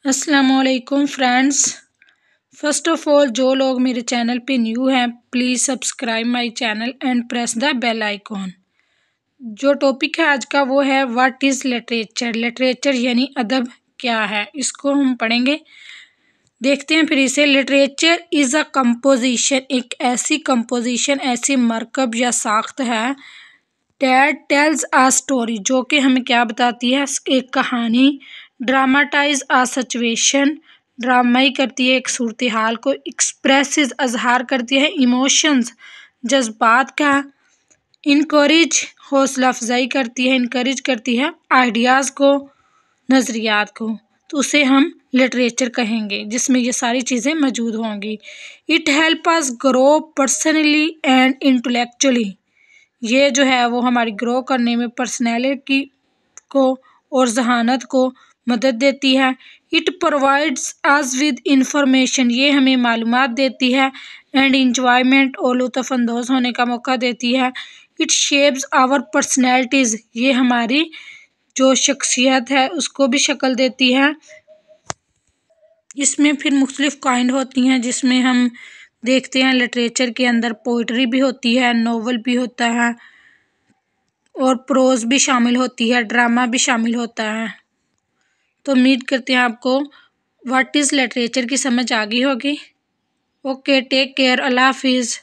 अस्सलामुअलैकुम friends. First of all जो लोग मेरे चैनल पे न्यू हैं please subscribe my channel and press the bell icon. जो टॉपिक है आज का वो है व्हाट इज़ लिटरेचर। लिटरेचर यानी अदब क्या है, इसको हम पढ़ेंगे। देखते हैं फिर इसे। लिटरेचर इज़ अ कंपोजिशन, एक ऐसी कंपोजिशन, ऐसी मरकब या साख्त है दैट टेल्स आ स्टोरी, जो कि हमें क्या बताती है, एक कहानी। ड्रामाटाइज आ सिचुएशन, ड्रामाई करती है एक सूरत हाल को। एक्सप्रेसिस, अजहार करती है इमोशंस, जज्बात का। इनकरेज, हौसला अफजाई करती है, इनकरेज करती है आइडियाज़ को, नज़रियात को। तो उसे हम लिटरेचर कहेंगे जिसमें ये सारी चीज़ें मौजूद होंगी। It help us grow personally and intellectually, ये जो है वो हमारी ग्रो करने में पर्सनैलिटी को और जहानत को मदद देती है। It provides us with information, ये हमें मालूमात देती है। एंड इंजॉयमेंट, और लुत्फ़अंदोज़ होने का मौका देती है। इट शेप्स आवर पर्सनैलिटीज़, ये हमारी जो शख्सियत है उसको भी शक्ल देती है। इसमें फिर मुख्तलिफ़ काइंड होती हैं, जिसमें हम देखते हैं लिटरेचर के अंदर पोइट्री भी होती है, नोवेल भी होता है और प्रोज भी शामिल होती है, ड्रामा भी शामिल होता है। तो उम्मीद करते हैं आपको व्हाट इज़ लिटरेचर की समझ आ गई होगी। ओके, टेक केयर, अल्लाह हाफिज़।